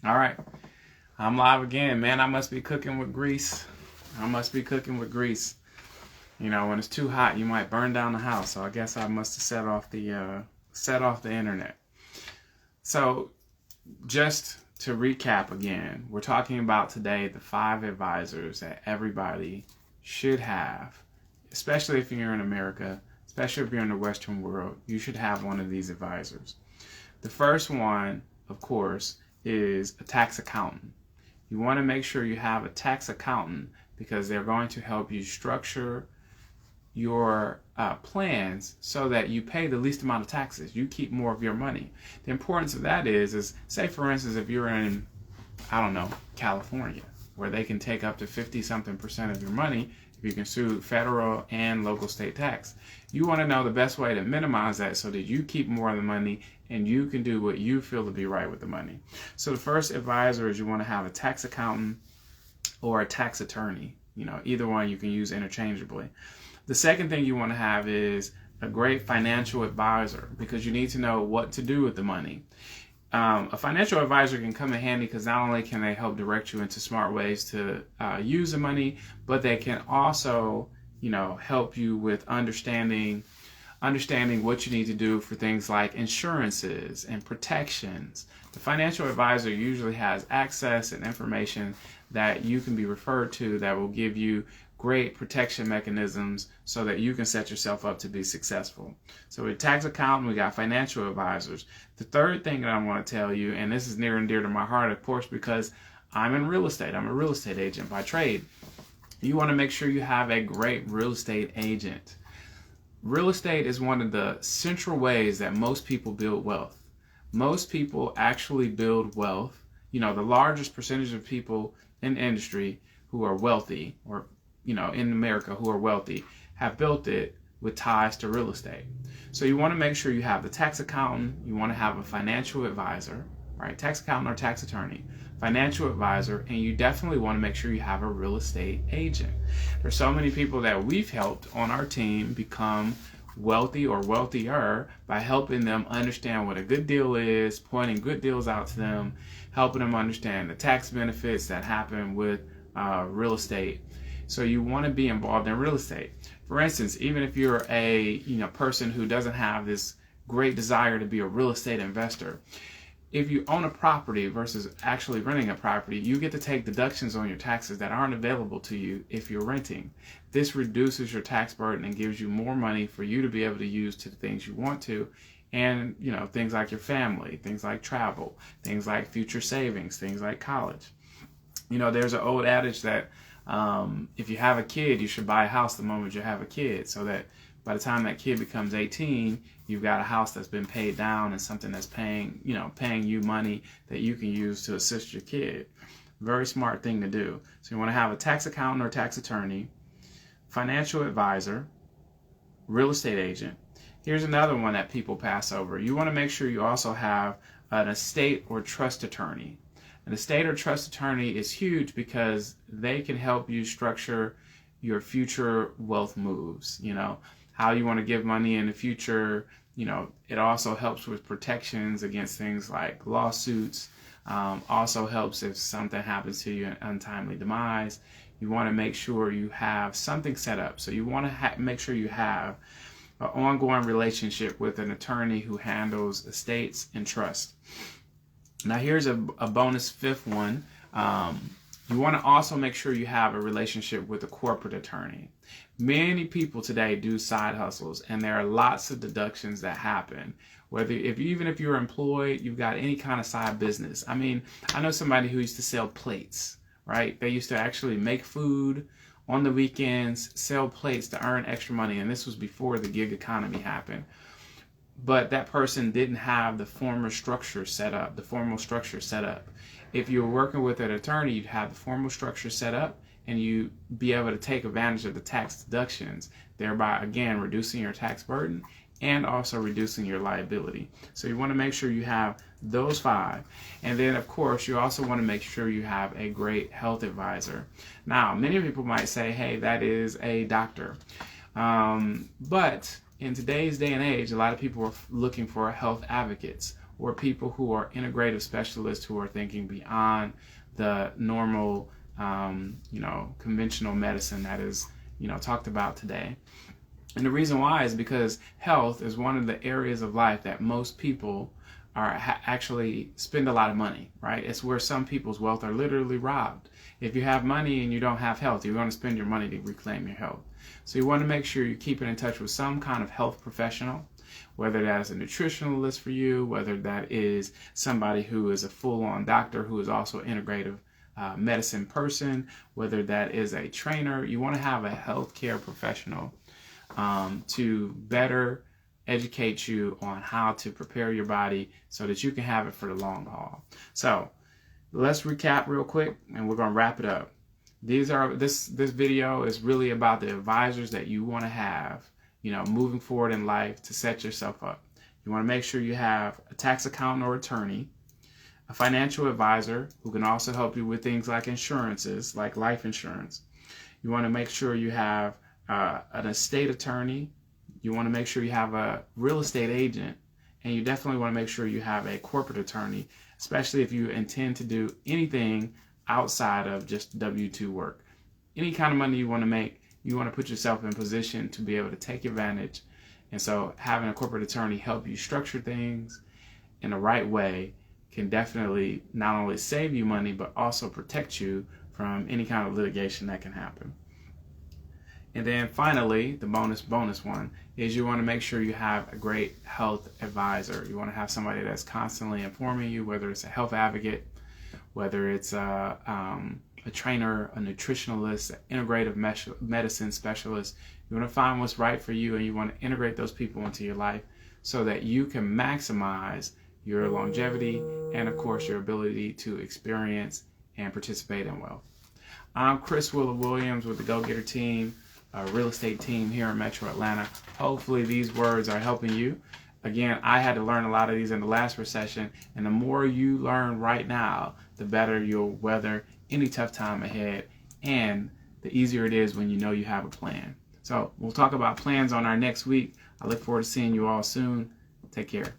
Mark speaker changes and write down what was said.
Speaker 1: All right, I'm live again, man. I must be cooking with grease. You know, when it's too hot, you might burn down the house. So I guess I must have set off the internet. So just to recap again, we're talking about today the 5 advisors that everybody should have, especially if you're in America, especially if you're in the Western world. You should have one of these advisors. The first one, of course, is a tax accountant. You want to make sure you have a tax accountant because they're going to help you structure your plans so that you pay the least amount of taxes. You keep more of your money. The importance of that is say for instance, if you're in, I don't know, California, where they can take up to 50-something% of your money if you can sue federal and local state tax. You want to know the best way to minimize that so that you keep more of the money and you can do what you feel to be right with the money. So the first advisor is you want to have a tax accountant or a tax attorney. You know, either one you can use interchangeably. The second thing you want to have is a great financial advisor because you need to know what to do with the money. A financial advisor can come in handy because not only can they help direct you into smart ways to use the money, but they can also, you know, help you with understanding what you need to do for things like insurances and protections. The financial advisor usually has access and information that you can be referred to that will give you great protection mechanisms so that you can set yourself up to be successful. So with tax accountant, we got financial advisors. The third thing that I want to tell you, and this is near and dear to my heart, of course, because I'm in real estate. I'm a real estate agent by trade. You want to make sure you have a great real estate agent. Real estate is one of the central ways that most people build wealth. Most people actually build wealth. You know, the largest percentage of people in the industry who are wealthy, or you know, in America who are wealthy, have built it with ties to real estate. So you want to make sure you have the tax accountant, you want to have a financial advisor, right? Tax accountant or tax attorney, financial advisor, and you definitely want to make sure you have a real estate agent. There's so many people that we've helped on our team become wealthy or wealthier by helping them understand what a good deal is, pointing good deals out to them, helping them understand the tax benefits that happen with real estate. So you want to be involved in real estate. For instance, even if you're a person who doesn't have this great desire to be a real estate investor, if you own a property versus actually renting a property, you get to take deductions on your taxes that aren't available to you if you're renting. This reduces your tax burden and gives you more money for you to be able to use to the things you want to. And, you know, things like your family, things like travel, things like future savings, things like college. You know, there's an old adage that if you have a kid, you should buy a house the moment you have a kid, so that by the time that kid becomes 18, you've got a house that's been paid down and something that's paying you money that you can use to assist your kid. Very smart thing to do. So you want to have a tax accountant or tax attorney, financial advisor, real estate agent. Here's another one that people pass over. You want to make sure you also have an estate or trust attorney. An estate or trust attorney is huge because they can help you structure your future wealth moves, you know, how you want to give money in the future. You know, it also helps with protections against things like lawsuits. Also helps if something happens to you, an untimely demise. You want to make sure you have something set up. So you want to make sure you have an ongoing relationship with an attorney who handles estates and trust. Now here's a bonus fifth one. You want to also make sure you have a relationship with a corporate attorney. Many people today do side hustles, and there are lots of deductions that happen. Even if you're employed, you've got any kind of side business. I mean, I know somebody who used to sell plates, right? They used to actually make food on the weekends, sell plates to earn extra money, and this was before the gig economy happened. But that person didn't have the formal structure set up. If you were working with an attorney, you'd have the formal structure set up and you'd be able to take advantage of the tax deductions, thereby, again, reducing your tax burden and also reducing your liability. So you want to make sure you have those 5. And then, of course, you also want to make sure you have a great health advisor. Now, many people might say, hey, that is a doctor. But in today's day and age, a lot of people are looking for health advocates or people who are integrative specialists who are thinking beyond the normal, conventional medicine that is, talked about today. And the reason why is because health is one of the areas of life that most people actually spend a lot of money, right? It's where some people's wealth are literally robbed. If you have money and you don't have health, you're going to spend your money to reclaim your health. So you want to make sure you're keeping in touch with some kind of health professional, whether that's a nutritionalist for you, whether that is somebody who is a full-on doctor who is also integrative medicine person, whether that is a trainer. You want to have a healthcare professional to better educate you on how to prepare your body so that you can have it for the long haul. So let's recap real quick and we're going to wrap it up. This video is really about the advisors that you want to have, moving forward in life to set yourself up. You want to make sure you have a tax accountant or attorney, a financial advisor who can also help you with things like insurances, like life insurance. You want to make sure you have an estate attorney. You want to make sure you have a real estate agent, and you definitely want to make sure you have a corporate attorney, especially if you intend to do anything outside of just W-2 work. Any kind of money you want to make, you want to put yourself in position to be able to take advantage. And so having a corporate attorney help you structure things in the right way can definitely not only save you money, but also protect you from any kind of litigation that can happen. And then finally, the bonus one is you want to make sure you have a great health advisor. You want to have somebody that's constantly informing you, whether it's a health advocate, whether it's a trainer, a nutritionalist, an integrative medicine specialist. You want to find what's right for you, and you want to integrate those people into your life so that you can maximize your longevity and, of course, your ability to experience and participate in wealth. I'm Chris Willa Williams with the Go Getter team, a real estate team here in Metro Atlanta. Hopefully these words are helping you. Again, I had to learn a lot of these in the last recession, and the more you learn right now, the better you'll weather any tough time ahead, and the easier it is when you know you have a plan. So we'll talk about plans on our next week. I look forward to seeing you all soon. Take care.